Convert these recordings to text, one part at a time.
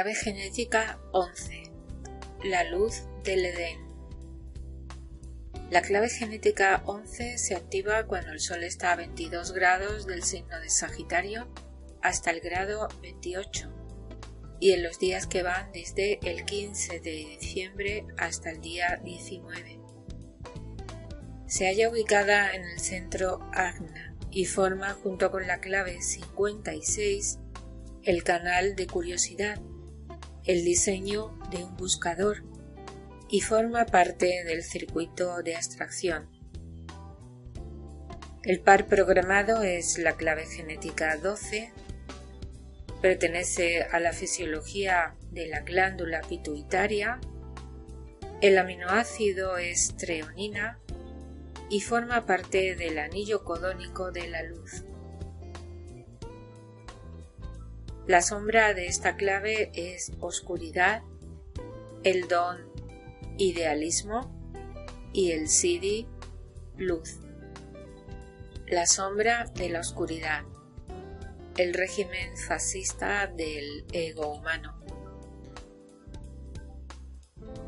Clave genética 11. La luz del Edén. La clave genética 11 se activa cuando el Sol está a 22 grados del signo de Sagitario hasta el grado 28 y en los días que van desde el 15 de diciembre hasta el día 19. Se halla ubicada en el centro Agna y forma, junto con la clave 56, el canal de curiosidad, el diseño de un buscador, y forma parte del circuito de abstracción. El par programado es la clave genética 12, pertenece a la fisiología de la glándula pituitaria, el aminoácido es treonina y forma parte del anillo codónico de la luz. La sombra de esta clave es oscuridad, el don idealismo y el siddhi luz. La sombra de la oscuridad, el régimen fascista del ego humano.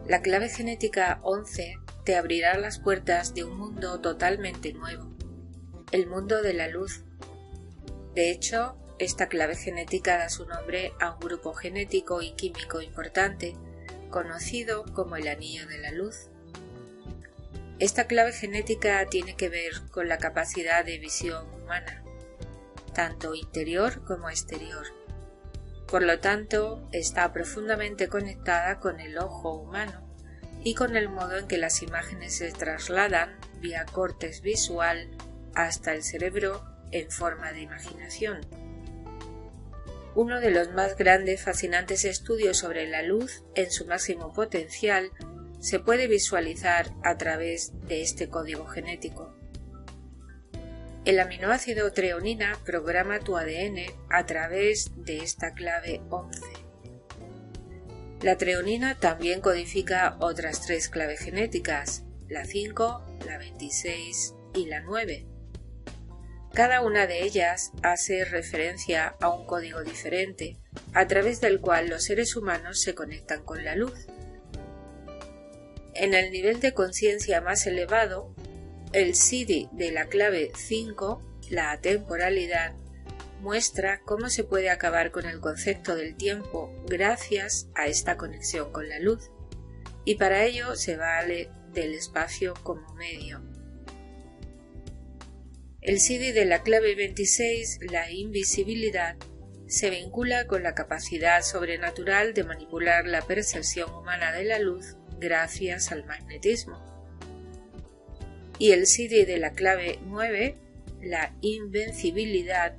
La clave genética 11 te abrirá las puertas de un mundo totalmente nuevo, el mundo de la luz. De hecho, esta clave genética da su nombre a un grupo genético y químico importante, conocido como el anillo de la luz. Esta clave genética tiene que ver con la capacidad de visión humana, tanto interior como exterior. Por lo tanto, está profundamente conectada con el ojo humano y con el modo en que las imágenes se trasladan vía córtex visual hasta el cerebro en forma de imaginación. Uno de los más grandes, fascinantes estudios sobre la luz en su máximo potencial se puede visualizar a través de este código genético. El aminoácido treonina programa tu ADN a través de esta clave 11. La treonina también codifica otras 3 claves genéticas, la 5, la 26 y la 9. Cada una de ellas hace referencia a un código diferente, a través del cual los seres humanos se conectan con la luz. En el nivel de conciencia más elevado, el siddhi de la clave 5, la atemporalidad, muestra cómo se puede acabar con el concepto del tiempo gracias a esta conexión con la luz, y para ello se vale del espacio como medio. El siddhi de la clave 26, la invisibilidad, se vincula con la capacidad sobrenatural de manipular la percepción humana de la luz gracias al magnetismo. Y el siddhi de la clave 9, la invencibilidad,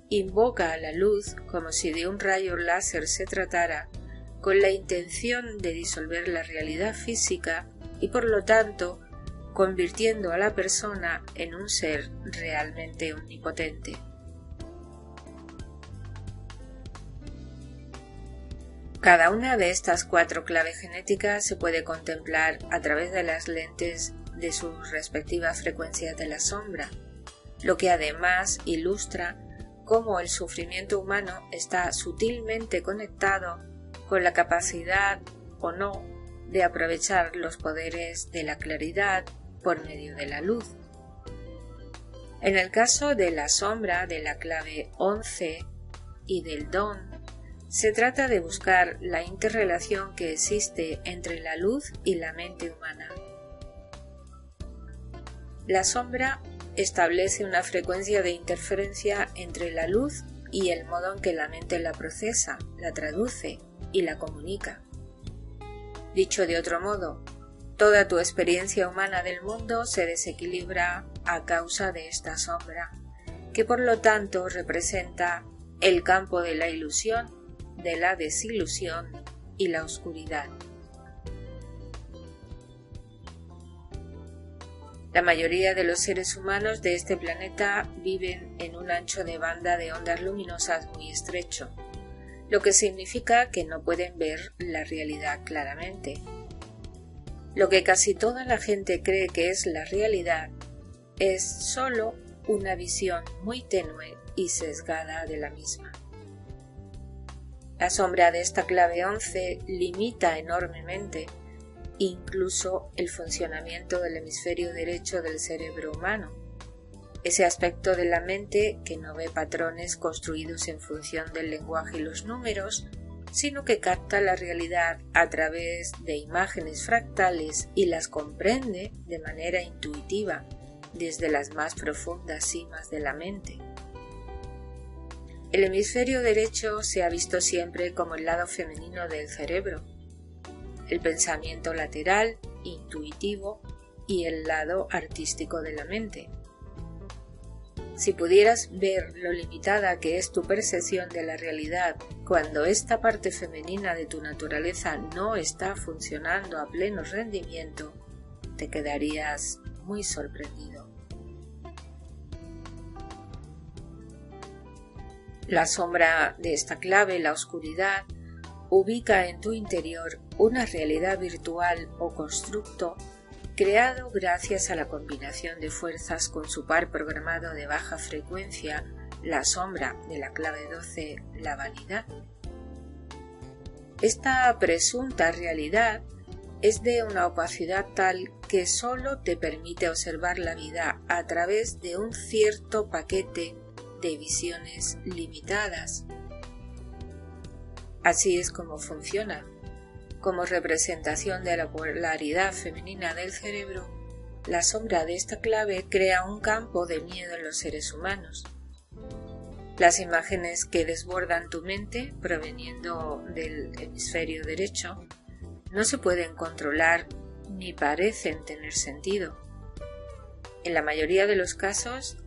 invoca a la luz como si de un rayo láser se tratara, con la intención de disolver la realidad física y por lo tanto convirtiendo a la persona en un ser realmente omnipotente. Cada una de estas 4 claves genéticas se puede contemplar a través de las lentes de sus respectivas frecuencias de la sombra, lo que además ilustra cómo el sufrimiento humano está sutilmente conectado con la capacidad o no de aprovechar los poderes de la claridad por medio de la luz. En el caso de la sombra de la clave 11 y del don, se trata de buscar la interrelación que existe entre la luz y la mente humana. La sombra establece una frecuencia de interferencia entre la luz y el modo en que la mente la procesa, la traduce y la comunica. Dicho de otro modo, toda tu experiencia humana del mundo se desequilibra a causa de esta sombra, que por lo tanto representa el campo de la ilusión, de la desilusión y la oscuridad. La mayoría de los seres humanos de este planeta viven en un ancho de banda de ondas luminosas muy estrecho, lo que significa que no pueden ver la realidad claramente. Lo que casi toda la gente cree que es la realidad es solo una visión muy tenue y sesgada de la misma. La sombra de esta clave 11 limita enormemente incluso el funcionamiento del hemisferio derecho del cerebro humano, ese aspecto de la mente que no ve patrones construidos en función del lenguaje y los números, sino que capta la realidad a través de imágenes fractales y las comprende de manera intuitiva desde las más profundas cimas de la mente. El hemisferio derecho se ha visto siempre como el lado femenino del cerebro, el pensamiento lateral, intuitivo y el lado artístico de la mente. Si pudieras ver lo limitada que es tu percepción de la realidad cuando esta parte femenina de tu naturaleza no está funcionando a pleno rendimiento, te quedarías muy sorprendido. La sombra de esta clave, la oscuridad, ubica en tu interior una realidad virtual o constructo creado gracias a la combinación de fuerzas con su par programado de baja frecuencia, la sombra de la clave 12, la vanidad. Esta presunta realidad es de una opacidad tal que solo te permite observar la vida a través de un cierto paquete de visiones limitadas. Así es como funciona. Como representación de la polaridad femenina del cerebro, la sombra de esta clave crea un campo de miedo en los seres humanos. Las imágenes que desbordan tu mente, proveniendo del hemisferio derecho, no se pueden controlar ni parecen tener sentido. En la mayoría de los casos,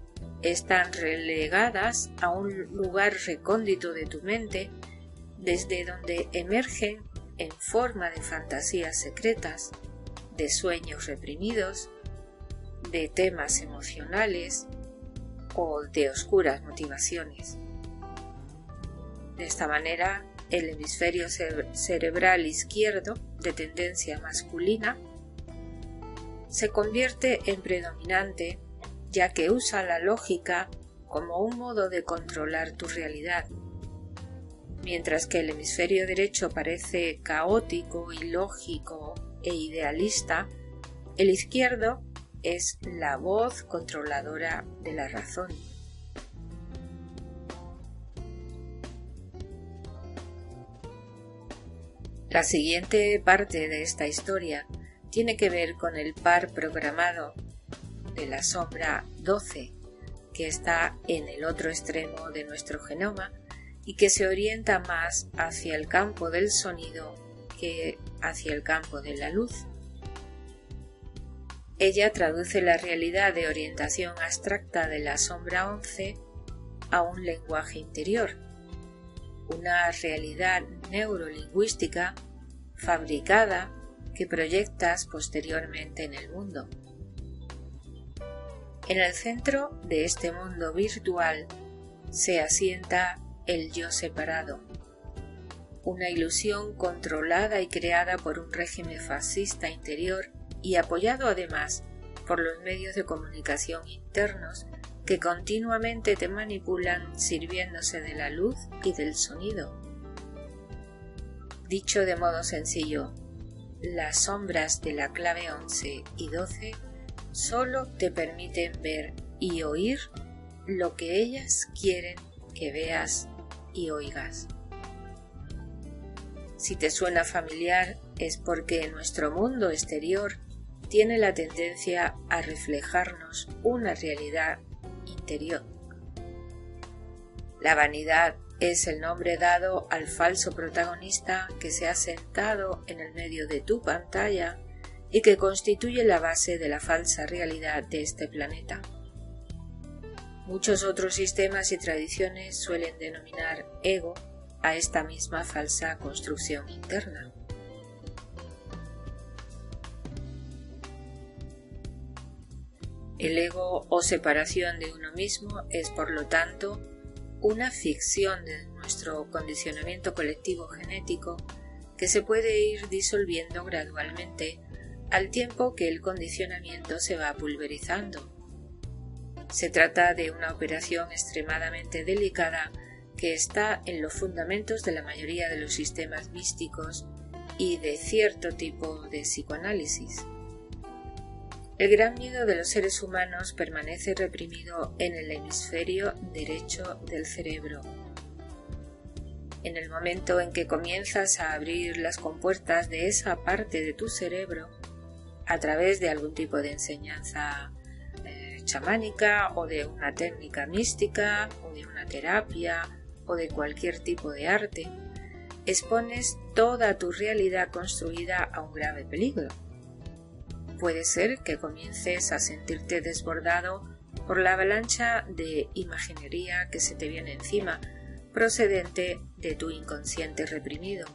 están relegadas a un lugar recóndito de tu mente, desde donde emergen en forma de fantasías secretas, de sueños reprimidos, de temas emocionales o de oscuras motivaciones. De esta manera, el hemisferio cerebral izquierdo, de tendencia masculina, se convierte en predominante, ya que usa la lógica como un modo de controlar tu realidad, mientras que el hemisferio derecho parece caótico, ilógico e idealista, el izquierdo es la voz controladora de la razón. La siguiente parte de esta historia tiene que ver con el par programado de la sombra 12, que está en el otro extremo de nuestro genoma y que se orienta más hacia el campo del sonido que hacia el campo de la luz. Ella traduce la realidad de orientación abstracta de la sombra 11 a un lenguaje interior, una realidad neurolingüística fabricada que proyectas posteriormente en el mundo. En el centro de este mundo virtual se asienta el yo separado, una ilusión controlada y creada por un régimen fascista interior y apoyado además por los medios de comunicación internos que continuamente te manipulan sirviéndose de la luz y del sonido. Dicho de modo sencillo, las sombras de la clave 11 y 12 solo te permiten ver y oír lo que ellas quieren que veas y oigas. Si te suena familiar es porque nuestro mundo exterior tiene la tendencia a reflejarnos una realidad interior. La vanidad es el nombre dado al falso protagonista que se ha sentado en el medio de tu pantalla y que constituye la base de la falsa realidad de este planeta. Muchos otros sistemas y tradiciones suelen denominar ego a esta misma falsa construcción interna. El ego o separación de uno mismo es, por lo tanto, una ficción de nuestro condicionamiento colectivo genético que se puede ir disolviendo gradualmente al tiempo que el condicionamiento se va pulverizando. Se trata de una operación extremadamente delicada que está en los fundamentos de la mayoría de los sistemas místicos y de cierto tipo de psicoanálisis. El gran miedo de los seres humanos permanece reprimido en el hemisferio derecho del cerebro. En el momento en que comienzas a abrir las compuertas de esa parte de tu cerebro, a través de algún tipo de enseñanza chamánica o de una técnica mística o de una terapia o de cualquier tipo de arte, expones toda tu realidad construida a un grave peligro. Puede ser que comiences a sentirte desbordado por la avalancha de imaginería que se te viene encima, procedente de tu inconsciente reprimido.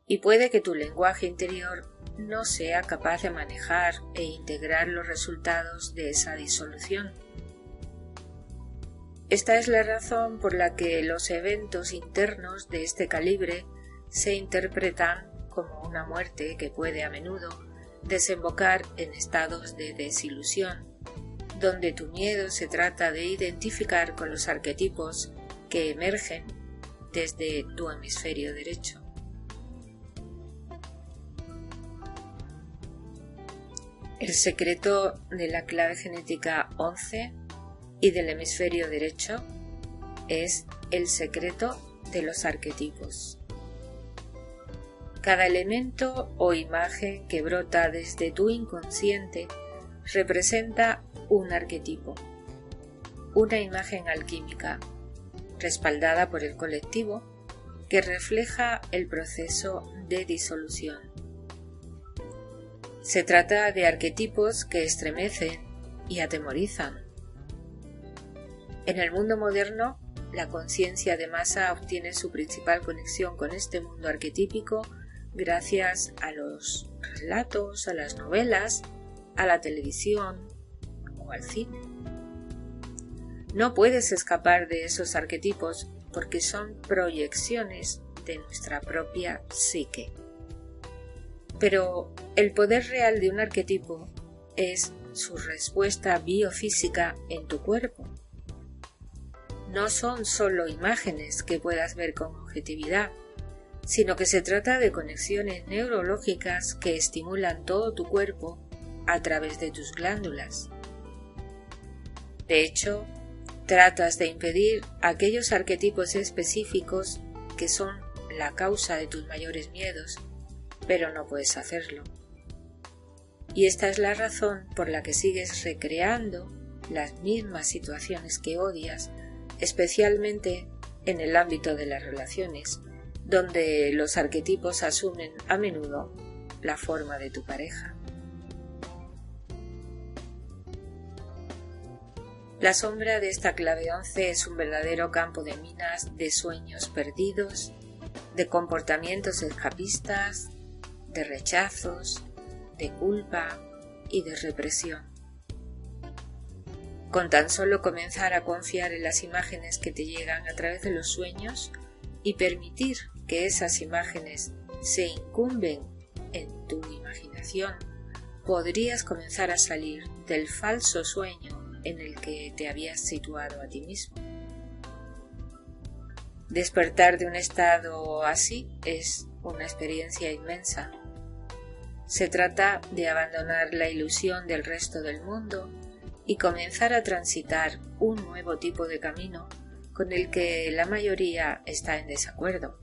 Y puede que tu lenguaje interior no sea capaz de manejar e integrar los resultados de esa disolución. Esta es la razón por la que los eventos internos de este calibre se interpretan como una muerte que puede a menudo desembocar en estados de desilusión, donde tu miedo se trata de identificar con los arquetipos que emergen desde tu hemisferio derecho. El secreto de la clave genética 11 y del hemisferio derecho es el secreto de los arquetipos. Cada elemento o imagen que brota desde tu inconsciente representa un arquetipo, una imagen alquímica, respaldada por el colectivo, que refleja el proceso de disolución. Se trata de arquetipos que estremecen y atemorizan. En el mundo moderno, la conciencia de masa obtiene su principal conexión con este mundo arquetípico gracias a los relatos, a las novelas, a la televisión o al cine. No puedes escapar de esos arquetipos porque son proyecciones de nuestra propia psique. Pero el poder real de un arquetipo es su respuesta biofísica en tu cuerpo. No son solo imágenes que puedas ver con objetividad, sino que se trata de conexiones neurológicas que estimulan todo tu cuerpo a través de tus glándulas. De hecho, tratas de impedir aquellos arquetipos específicos que son la causa de tus mayores miedos, pero no puedes hacerlo. Y esta es la razón por la que sigues recreando las mismas situaciones que odias, especialmente en el ámbito de las relaciones, donde los arquetipos asumen a menudo la forma de tu pareja. La sombra de esta clave 11 es un verdadero campo de minas de sueños perdidos, de comportamientos escapistas, de rechazos, de culpa y de represión. Con tan solo comenzar a confiar en las imágenes que te llegan a través de los sueños y permitir que esas imágenes se incumben en tu imaginación, podrías comenzar a salir del falso sueño en el que te habías situado a ti mismo. Despertar de un estado así es una experiencia inmensa. Se trata de abandonar la ilusión del resto del mundo y comenzar a transitar un nuevo tipo de camino con el que la mayoría está en desacuerdo.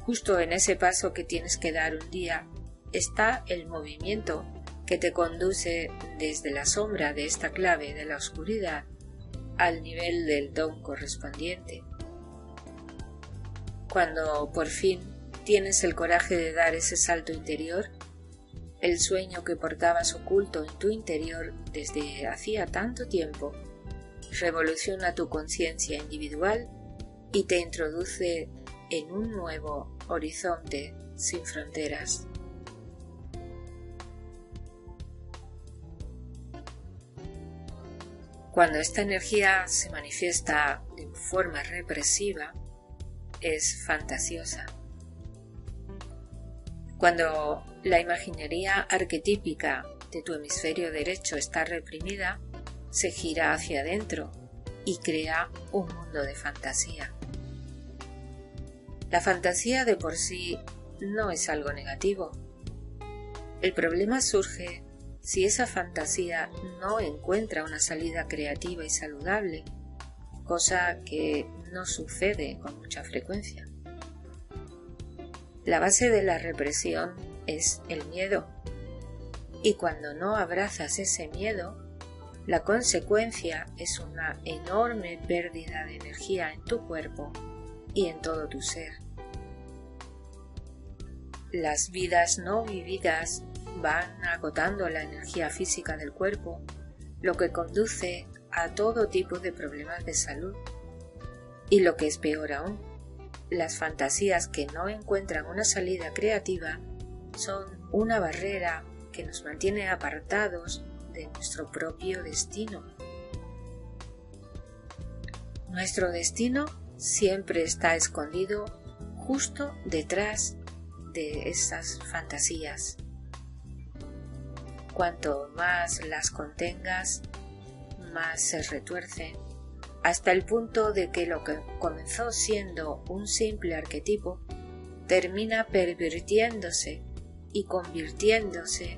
Justo en ese paso que tienes que dar un día está el movimiento que te conduce desde la sombra de esta clave de la oscuridad al nivel del don correspondiente. Cuando por fin tienes el coraje de dar ese salto interior, el sueño que portabas oculto en tu interior desde hacía tanto tiempo revoluciona tu conciencia individual y te introduce en un nuevo horizonte sin fronteras. Cuando esta energía se manifiesta de forma represiva, es fantasiosa. Cuando la imaginería arquetípica de tu hemisferio derecho está reprimida, se gira hacia adentro y crea un mundo de fantasía. La fantasía de por sí no es algo negativo. El problema surge si esa fantasía no encuentra una salida creativa y saludable, cosa que no sucede con mucha frecuencia. La base de la represión es el miedo, y cuando no abrazas ese miedo, la consecuencia es una enorme pérdida de energía en tu cuerpo y en todo tu ser. Las vidas no vividas van agotando la energía física del cuerpo, lo que conduce a todo tipo de problemas de salud. Y lo que es peor aún, las fantasías que no encuentran una salida creativa son una barrera que nos mantiene apartados de nuestro propio destino. Nuestro destino siempre está escondido justo detrás de esas fantasías. Cuanto más las contengas, más se retuercen, hasta el punto de que lo que comenzó siendo un simple arquetipo termina pervirtiéndose y convirtiéndose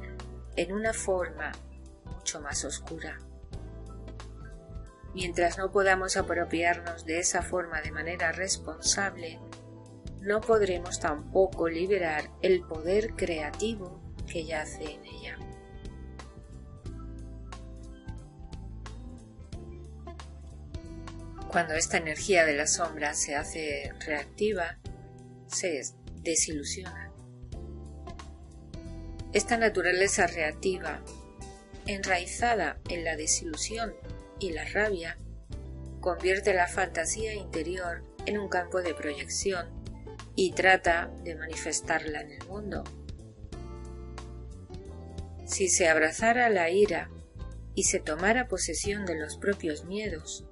en una forma mucho más oscura. Mientras no podamos apropiarnos de esa forma de manera responsable, no podremos tampoco liberar el poder creativo que yace en ella. Cuando esta energía de la sombra se hace reactiva, se desilusiona. Esta naturaleza reactiva, enraizada en la desilusión y la rabia, convierte la fantasía interior en un campo de proyección y trata de manifestarla en el mundo. Si se abrazara la ira y se tomara posesión de los propios miedos,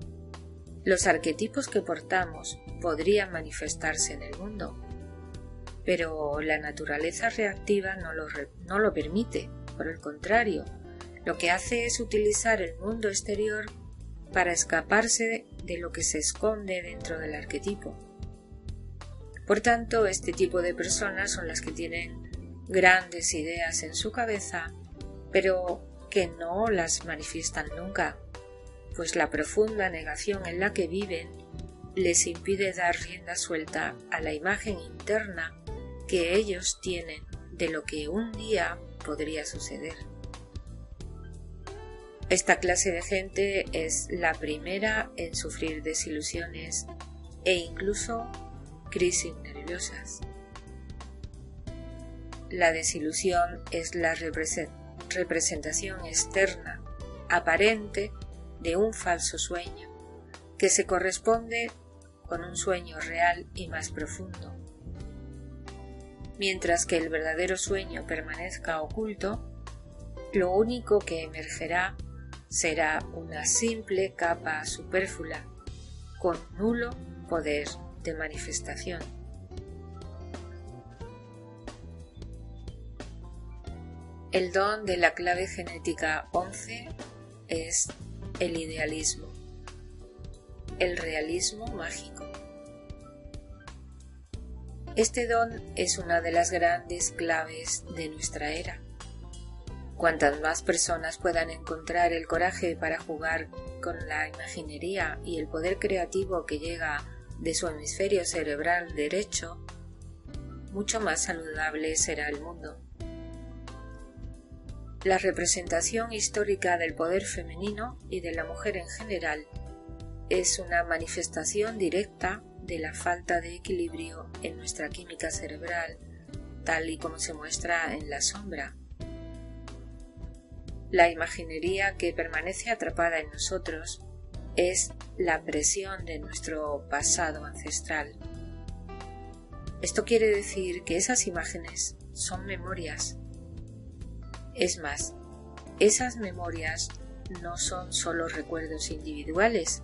los arquetipos que portamos podrían manifestarse en el mundo, pero la naturaleza reactiva no lo permite. Por el contrario, lo que hace es utilizar el mundo exterior para escaparse de lo que se esconde dentro del arquetipo. Por tanto, este tipo de personas son las que tienen grandes ideas en su cabeza, pero que no las manifiestan nunca, pues la profunda negación en la que viven les impide dar rienda suelta a la imagen interna que ellos tienen de lo que un día podría suceder. Esta clase de gente es la primera en sufrir desilusiones e incluso crisis nerviosas. La desilusión es la representación externa, aparente, de un falso sueño, que se corresponde con un sueño real y más profundo. Mientras que el verdadero sueño permanezca oculto, lo único que emergerá será una simple capa superflua, con nulo poder de manifestación. El don de la clave genética 11 es el idealismo, el realismo mágico. Este don es una de las grandes claves de nuestra era. Cuantas más personas puedan encontrar el coraje para jugar con la imaginería y el poder creativo que llega de su hemisferio cerebral derecho, mucho más saludable será el mundo. La representación histórica del poder femenino y de la mujer en general es una manifestación directa de la falta de equilibrio en nuestra química cerebral, tal y como se muestra en la sombra. La imaginería que permanece atrapada en nosotros es la presión de nuestro pasado ancestral. Esto quiere decir que esas imágenes son memorias. Es más, esas memorias no son solo recuerdos individuales,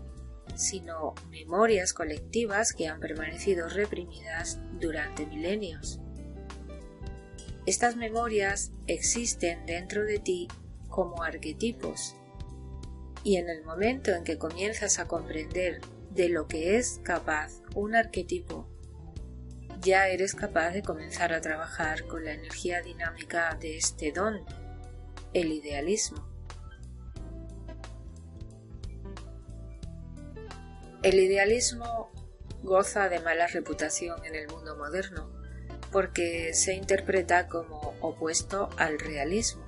sino memorias colectivas que han permanecido reprimidas durante milenios. Estas memorias existen dentro de ti como arquetipos, Y en el momento en que comienzas a comprender de lo que es capaz un arquetipo, ya eres capaz de comenzar a trabajar con la energía dinámica de este don, el idealismo. El idealismo goza de mala reputación en el mundo moderno porque se interpreta como opuesto al realismo.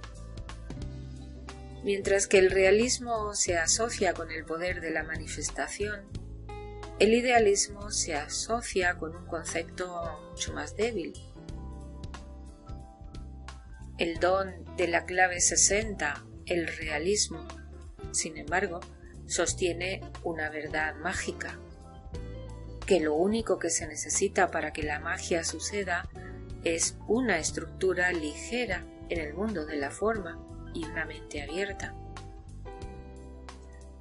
Mientras que el realismo se asocia con el poder de la manifestación, el idealismo se asocia con un concepto mucho más débil. El don de la clave 60, el realismo, sin embargo, sostiene una verdad mágica, que lo único que se necesita para que la magia suceda es una estructura ligera en el mundo de la forma y una mente abierta.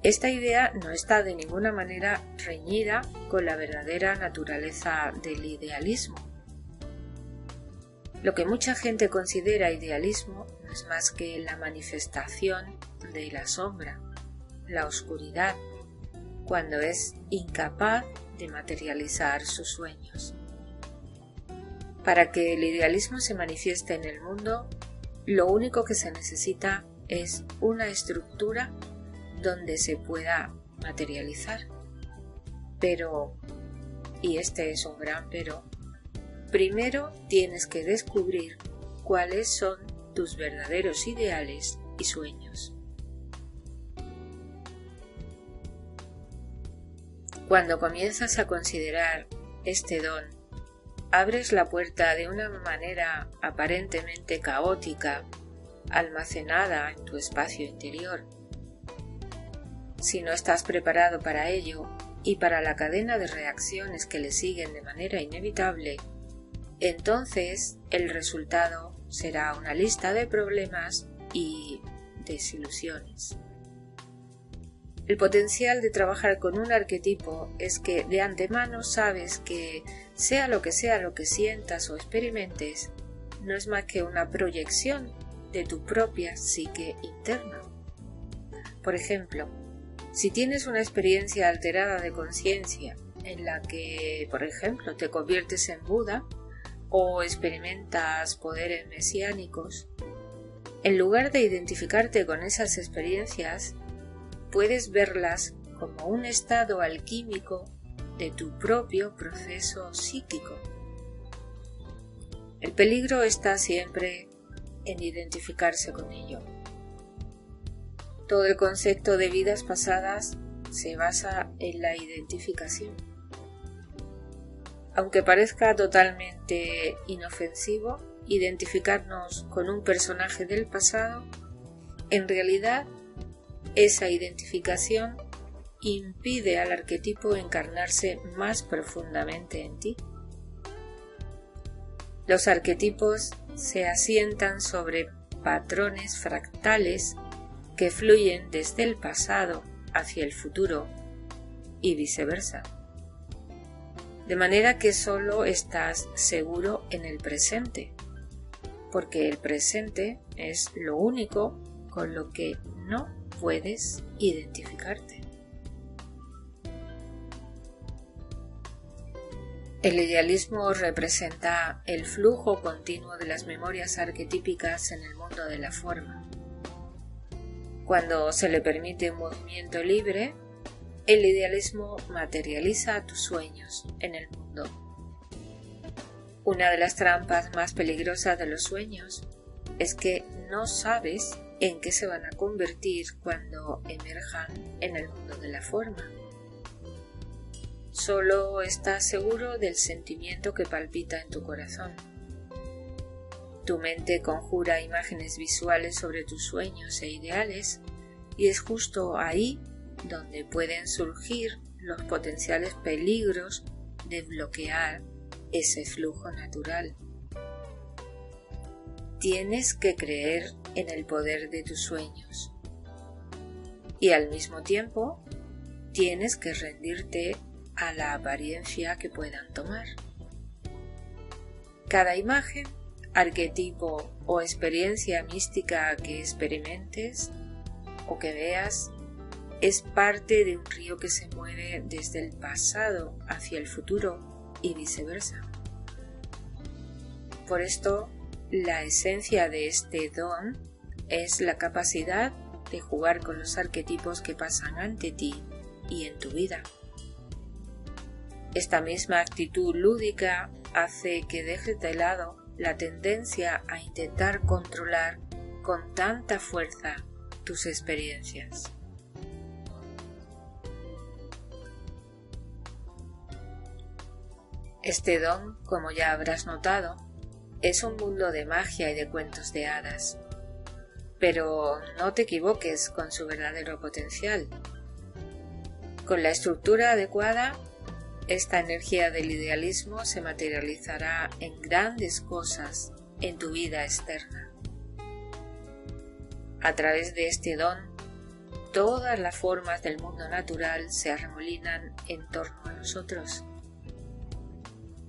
Esta idea no está de ninguna manera reñida con la verdadera naturaleza del idealismo. Lo que mucha gente considera idealismo no es más que la manifestación de la sombra, la oscuridad, cuando es incapaz de materializar sus sueños. Para que el idealismo se manifieste en el mundo, lo único que se necesita es una estructura donde se pueda materializar. Pero, y este es un gran pero, primero tienes que descubrir cuáles son tus verdaderos ideales y sueños. Cuando comienzas a considerar este don, abres la puerta de una manera aparentemente caótica, almacenada en tu espacio interior. Si no estás preparado para ello y para la cadena de reacciones que le siguen de manera inevitable, entonces el resultado será una lista de problemas y desilusiones. El potencial de trabajar con un arquetipo es que de antemano sabes que, sea lo que sientas o experimentes, no es más que una proyección de tu propia psique interna. Por ejemplo, si tienes una experiencia alterada de conciencia en la que, por ejemplo, te conviertes en Buda o experimentas poderes mesiánicos, en lugar de identificarte con esas experiencias, puedes verlas como un estado alquímico de tu propio proceso psíquico. El peligro está siempre en identificarse con ello. Todo el concepto de vidas pasadas se basa en la identificación. Aunque parezca totalmente inofensivo identificarnos con un personaje del pasado, en realidad esa identificación impide al arquetipo encarnarse más profundamente en ti. Los arquetipos se asientan sobre patrones fractales que fluyen desde el pasado hacia el futuro y viceversa. De manera que solo estás seguro en el presente, porque el presente es lo único con lo que no puedes identificarte. El idealismo representa el flujo continuo de las memorias arquetípicas en el mundo de la forma. Cuando se le permite un movimiento libre, el idealismo materializa tus sueños en el mundo. Una de las trampas más peligrosas de los sueños es que no sabes en qué se van a convertir cuando emerjan en el mundo de la forma. Solo estás seguro del sentimiento que palpita en tu corazón. Tu mente conjura imágenes visuales sobre tus sueños e ideales y es justo ahí donde pueden surgir los potenciales peligros de bloquear ese flujo natural. Tienes que creer en el poder de tus sueños y al mismo tiempo tienes que rendirte a la apariencia que puedan tomar. Cada imagen, arquetipo o experiencia mística que experimentes o que veas es parte de un río que se mueve desde el pasado hacia el futuro y viceversa. Por esto, la esencia de este don es la capacidad de jugar con los arquetipos que pasan ante ti y en tu vida. Esta misma actitud lúdica hace que dejes de lado la tendencia a intentar controlar con tanta fuerza tus experiencias. Este don, como ya habrás notado, es un mundo de magia y de cuentos de hadas. Pero no te equivoques con su verdadero potencial. Con la estructura adecuada, esta energía del idealismo se materializará en grandes cosas en tu vida externa. A través de este don, todas las formas del mundo natural se arremolinan en torno a nosotros.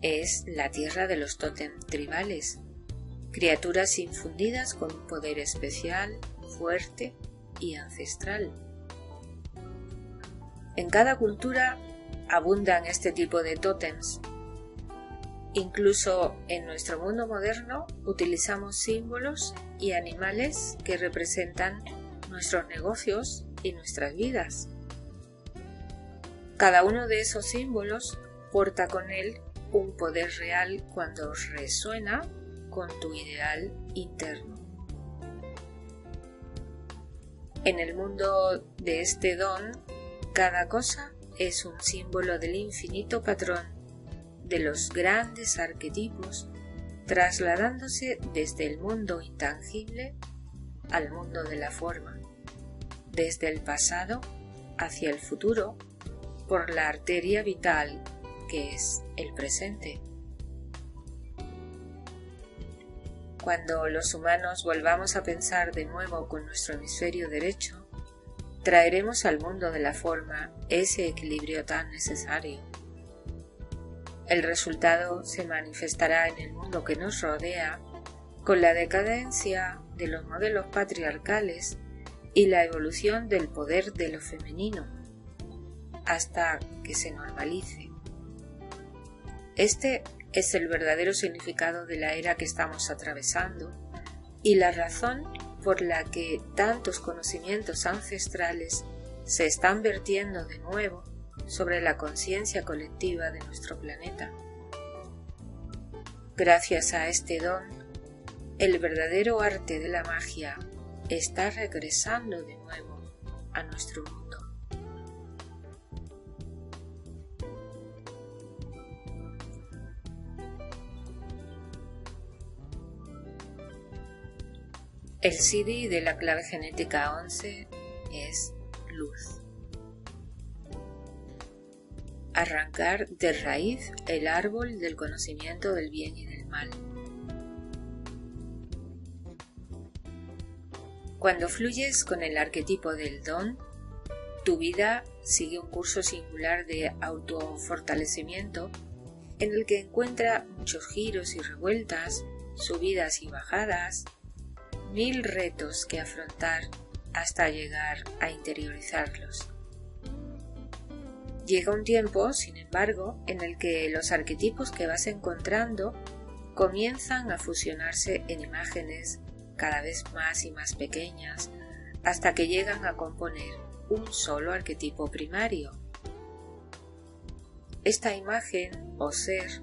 Es la tierra de los tótem tribales, criaturas infundidas con un poder especial, fuerte y ancestral. En cada cultura abundan este tipo de tótems. Incluso en nuestro mundo moderno utilizamos símbolos y animales que representan nuestros negocios y nuestras vidas. Cada uno de esos símbolos porta con él un poder real cuando resuena con tu ideal interno. En el mundo de este don, cada cosa es un símbolo del infinito patrón de los grandes arquetipos, trasladándose desde el mundo intangible al mundo de la forma, desde el pasado hacia el futuro, por la arteria vital que es el presente. Cuando los humanos volvamos a pensar de nuevo con nuestro hemisferio derecho, traeremos al mundo de la forma ese equilibrio tan necesario. El resultado se manifestará en el mundo que nos rodea con la decadencia de los modelos patriarcales y la evolución del poder de lo femenino, hasta que se normalice. Este es el verdadero significado de la era que estamos atravesando y la razón por la que tantos conocimientos ancestrales se están vertiendo de nuevo sobre la conciencia colectiva de nuestro planeta. Gracias a este don, el verdadero arte de la magia está regresando de nuevo a nuestro mundo. El CD de la clave genética 11 es luz. Arrancar de raíz el árbol del conocimiento del bien y del mal. Cuando fluyes con el arquetipo del don, tu vida sigue un curso singular de autofortalecimiento en el que encuentra muchos giros y revueltas, subidas y bajadas, 1000 retos que afrontar hasta llegar a interiorizarlos. Llega un tiempo, sin embargo, en el que los arquetipos que vas encontrando comienzan a fusionarse en imágenes cada vez más y más pequeñas, hasta que llegan a componer un solo arquetipo primario. Esta imagen o ser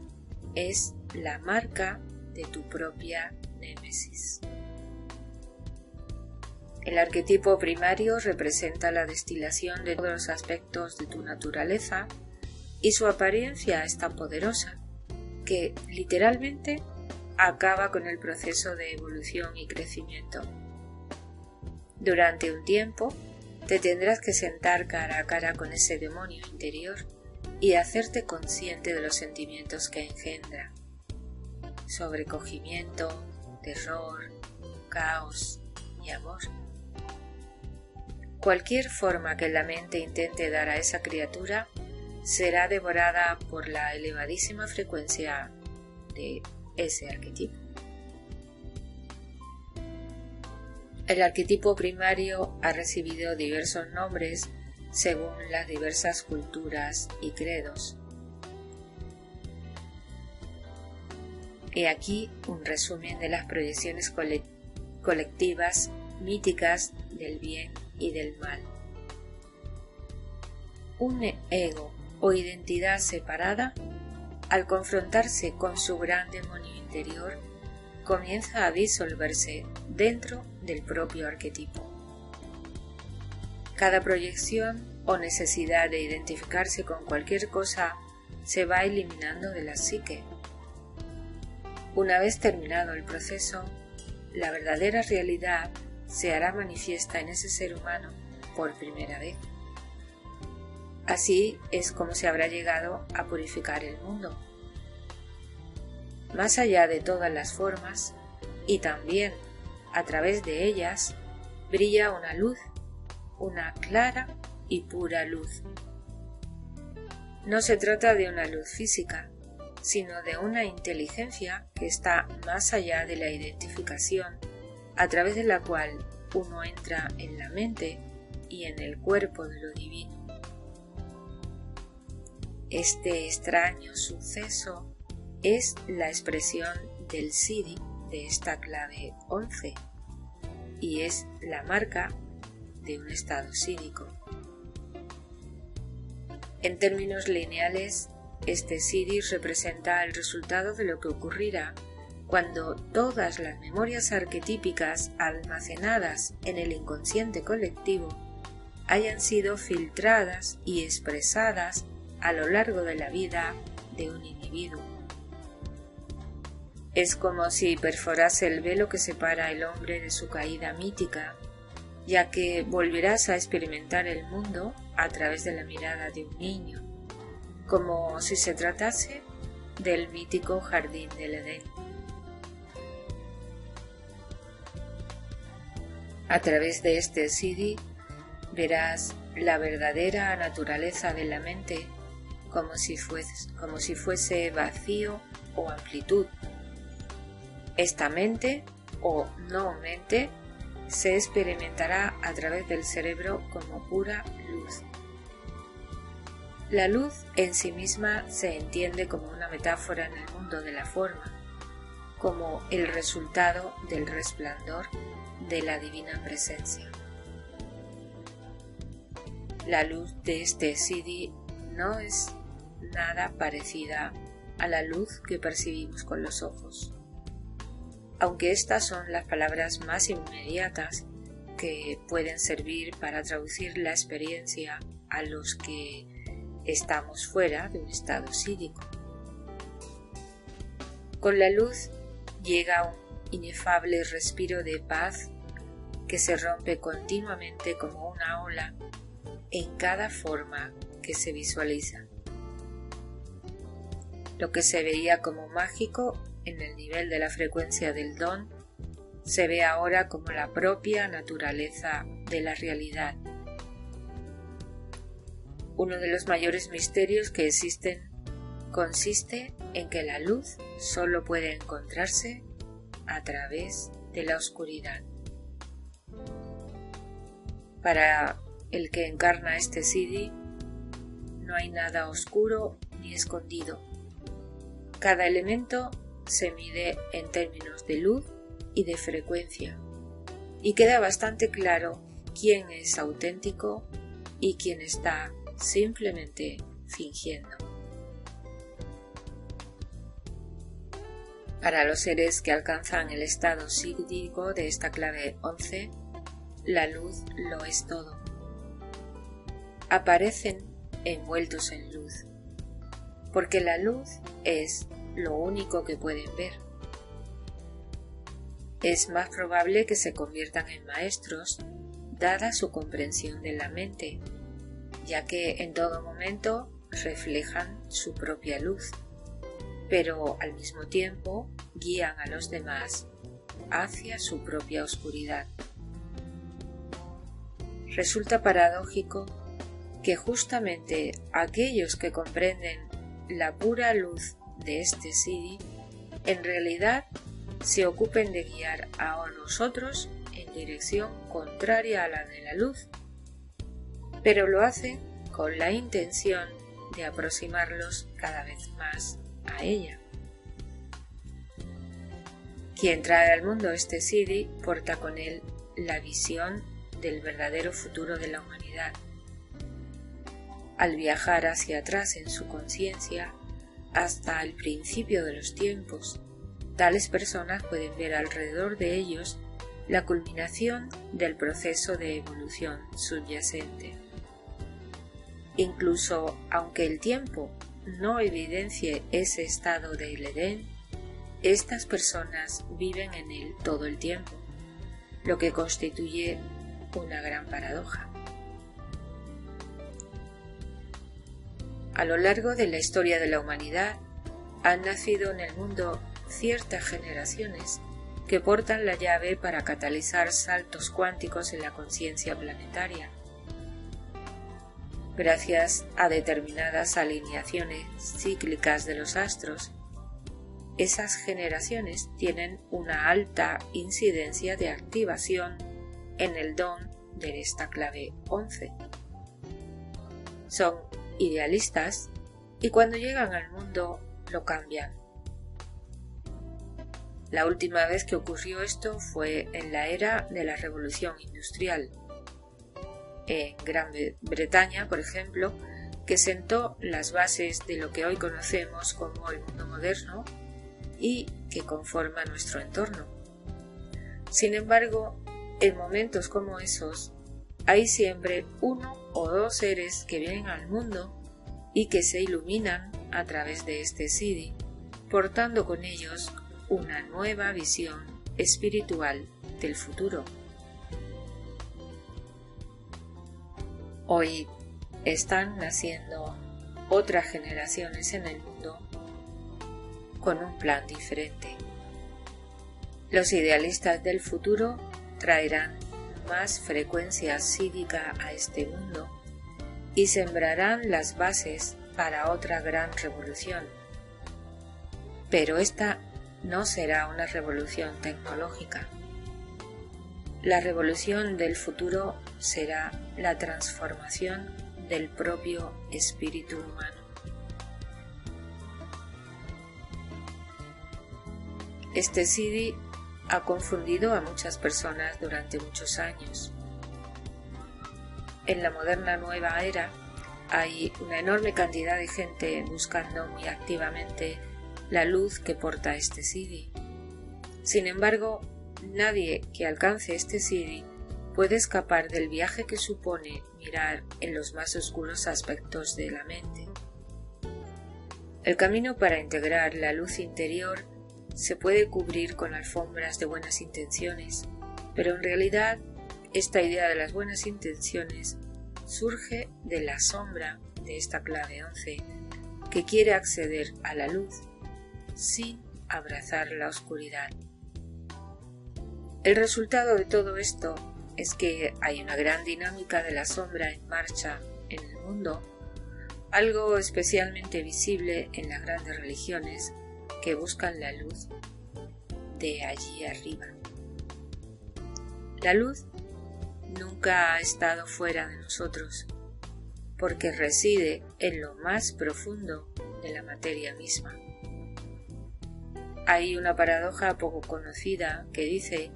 es la marca de tu propia némesis. El arquetipo primario representa la destilación de todos los aspectos de tu naturaleza y su apariencia es tan poderosa que, literalmente, acaba con el proceso de evolución y crecimiento. Durante un tiempo, te tendrás que sentar cara a cara con ese demonio interior y hacerte consciente de los sentimientos que engendra: sobrecogimiento, terror, caos y amor. Cualquier forma que la mente intente dar a esa criatura será devorada por la elevadísima frecuencia de ese arquetipo. El arquetipo primario ha recibido diversos nombres según las diversas culturas y credos. He aquí un resumen de las proyecciones colectivas míticas del bien y del mal. Un ego o identidad separada, al confrontarse con su gran demonio interior, comienza a disolverse dentro del propio arquetipo. Cada proyección o necesidad de identificarse con cualquier cosa se va eliminando de la psique. Una vez terminado el proceso, la verdadera realidad se hará manifiesta en ese ser humano por primera vez. Así es como se habrá llegado a purificar el mundo. Más allá de todas las formas, y también a través de ellas, brilla una luz, una clara y pura luz. No se trata de una luz física, sino de una inteligencia que está más allá de la identificación, a través de la cual uno entra en la mente y en el cuerpo de lo divino. Este extraño suceso es la expresión del Siddhi de esta clave 11 y es la marca de un estado sídhico. En términos lineales, este Siddhi representa el resultado de lo que ocurrirá cuando todas las memorias arquetípicas almacenadas en el inconsciente colectivo hayan sido filtradas y expresadas a lo largo de la vida de un individuo. Es como si perforase el velo que separa al hombre de su caída mítica, ya que volverás a experimentar el mundo a través de la mirada de un niño, como si se tratase del mítico jardín del Edén. A través de este Siddhi verás la verdadera naturaleza de la mente como si fuese vacío o amplitud. Esta mente o no mente se experimentará a través del cerebro como pura luz. La luz en sí misma se entiende como una metáfora en el mundo de la forma, como el resultado del resplandor de la divina presencia. La luz de este Siddhi no es nada parecida a la luz que percibimos con los ojos, aunque estas son las palabras más inmediatas que pueden servir para traducir la experiencia a los que estamos fuera de un estado sídhico. Con la luz llega un inefable respiro de paz que se rompe continuamente como una ola en cada forma que se visualiza. Lo que se veía como mágico en el nivel de la frecuencia del don se ve ahora como la propia naturaleza de la realidad. Uno de los mayores misterios que existen consiste en que la luz solo puede encontrarse a través de la oscuridad. Para el que encarna este Siddhi, no hay nada oscuro ni escondido. Cada elemento se mide en términos de luz y de frecuencia, y queda bastante claro quién es auténtico y quién está simplemente fingiendo. Para los seres que alcanzan el estado sídhico de esta clave 11, la luz lo es todo. Aparecen envueltos en luz, porque la luz es lo único que pueden ver. Es más probable que se conviertan en maestros, dada su comprensión de la mente, ya que en todo momento reflejan su propia luz, pero al mismo tiempo guían a los demás hacia su propia oscuridad. Resulta paradójico que justamente aquellos que comprenden la pura luz de este Siddhi, en realidad se ocupen de guiar a nosotros en dirección contraria a la de la luz. pero lo hacen con la intención de aproximarlos cada vez más a ella. Quien trae al mundo este Siddhi porta con él la visión del verdadero futuro de la humanidad. Al viajar hacia atrás en su conciencia, hasta el principio de los tiempos, tales personas pueden ver alrededor de ellos la culminación del proceso de evolución subyacente. Incluso aunque el tiempo no evidencie ese estado del Edén, estas personas viven en él todo el tiempo, lo que constituye una gran paradoja. A lo largo de la historia de la humanidad han nacido en el mundo ciertas generaciones que portan la llave para catalizar saltos cuánticos en la conciencia planetaria. Gracias a determinadas alineaciones cíclicas de los astros, esas generaciones tienen una alta incidencia de activación en el don de esta clave 11. Son idealistas y cuando llegan al mundo lo cambian. La última vez que ocurrió esto fue en la era de la Revolución Industrial. En Gran Bretaña, por ejemplo, que sentó las bases de lo que hoy conocemos como el mundo moderno y que conforma nuestro entorno. Sin embargo, en momentos como esos, hay siempre uno o dos seres que vienen al mundo y que se iluminan a través de este Siddhi, portando con ellos una nueva visión espiritual del futuro. Hoy están naciendo otras generaciones en el mundo con un plan diferente. Los idealistas del futuro traerán más frecuencia sídhica a este mundo y sembrarán las bases para otra gran revolución. Pero esta no será una revolución tecnológica. La revolución del futuro será la transformación del propio espíritu humano. Este Siddhi ha confundido a muchas personas durante muchos años. En la moderna nueva era hay una enorme cantidad de gente buscando muy activamente la luz que porta este Siddhi. Sin embargo, nadie que alcance este Siddhi puede escapar del viaje que supone mirar en los más oscuros aspectos de la mente. El camino para integrar la luz interior se puede cubrir con alfombras de buenas intenciones, pero en realidad esta idea de las buenas intenciones surge de la sombra de esta clave 11, que quiere acceder a la luz sin abrazar la oscuridad. El resultado de todo esto es que hay una gran dinámica de la sombra en marcha en el mundo, algo especialmente visible en las grandes religiones que buscan la luz de allí arriba. La luz nunca ha estado fuera de nosotros, porque reside en lo más profundo de la materia misma. Hay una paradoja poco conocida que dice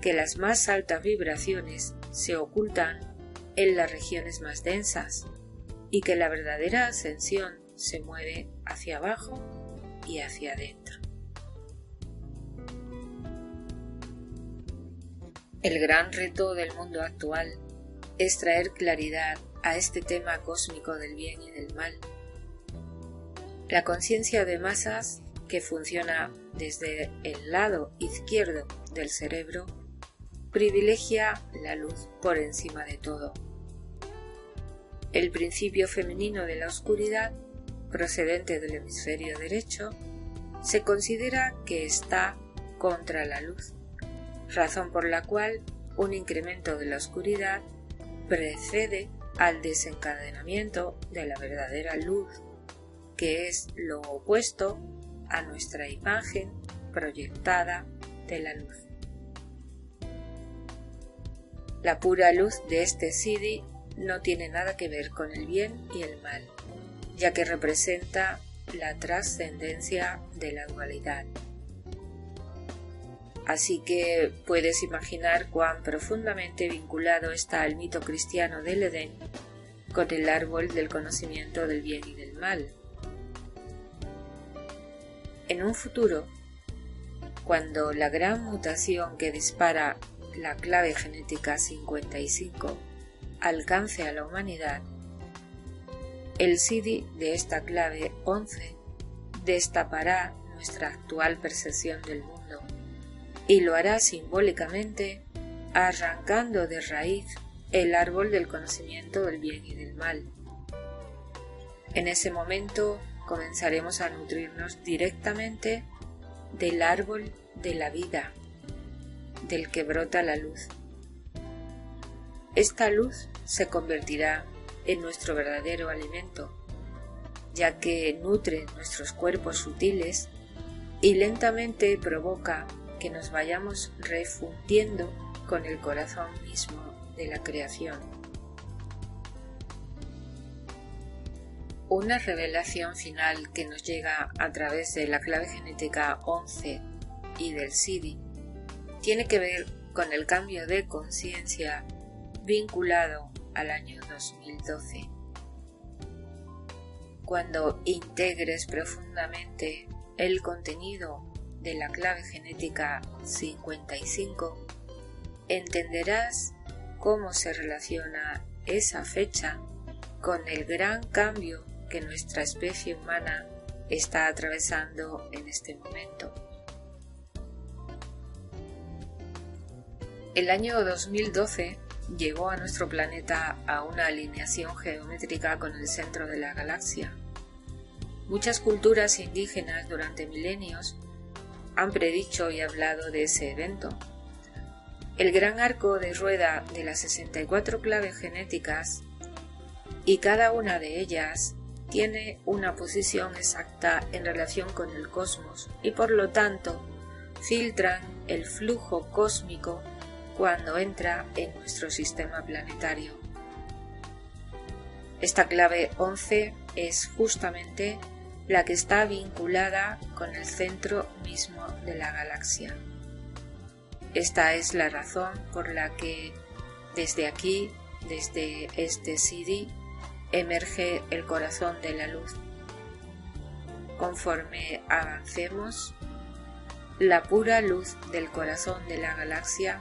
que las más altas vibraciones se ocultan en las regiones más densas y que la verdadera ascensión se mueve hacia abajo y hacia adentro. El gran reto del mundo actual es traer claridad a este tema cósmico del bien y del mal. La conciencia de masas, que funciona desde el lado izquierdo del cerebro, privilegia la luz por encima de todo. El principio femenino de la oscuridad, procedente del hemisferio derecho, se considera que está contra la luz, razón por la cual un incremento de la oscuridad precede al desencadenamiento de la verdadera luz, que es lo opuesto a nuestra imagen proyectada de la luz. La pura luz de este Siddhi no tiene nada que ver con el bien y el mal, ya que representa la trascendencia de la dualidad. Así que puedes imaginar cuán profundamente vinculado está el mito cristiano del Edén con el árbol del conocimiento del bien y del mal. En un futuro, cuando la gran mutación que dispara la clave genética 55 alcance a la humanidad, el SIDI de esta clave 11 destapará nuestra actual percepción del mundo y lo hará simbólicamente arrancando de raíz el árbol del conocimiento del bien y del mal. En ese momento comenzaremos a nutrirnos directamente del árbol de la vida, del que brota la luz. Esta luz se convertirá en nuestro verdadero alimento, ya que nutre nuestros cuerpos sutiles y lentamente provoca que nos vayamos refundiendo con el corazón mismo de la creación. Una revelación final que nos llega a través de la clave genética 11 y del SIDI tiene que ver con el cambio de conciencia vinculado al año 2012. Cuando integres profundamente el contenido de la clave genética 55, entenderás cómo se relaciona esa fecha con el gran cambio que nuestra especie humana está atravesando en este momento. El año 2012 llegó a nuestro planeta a una alineación geométrica con el centro de la galaxia. Muchas culturas indígenas durante milenios han predicho y hablado de ese evento. El gran arco de rueda de las 64 claves genéticas, y cada una de ellas tiene una posición exacta en relación con el cosmos y por lo tanto filtran el flujo cósmico cuando entra en nuestro sistema planetario. Esta clave 11 es justamente la que está vinculada con el centro mismo de la galaxia. Esta es la razón por la que desde aquí, desde este SIDI, emerge el corazón de la luz. Conforme avancemos, la pura luz del corazón de la galaxia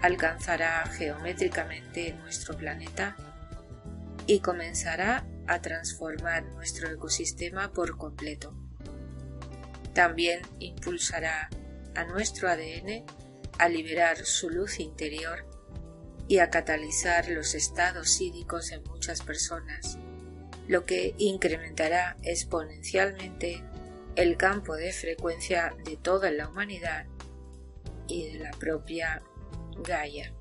alcanzará geométricamente nuestro planeta y comenzará a transformar nuestro ecosistema por completo. También impulsará a nuestro ADN a liberar su luz interior y a catalizar los estados sídicos en muchas personas, lo que incrementará exponencialmente el campo de frecuencia de toda la humanidad y de la propia Gaia.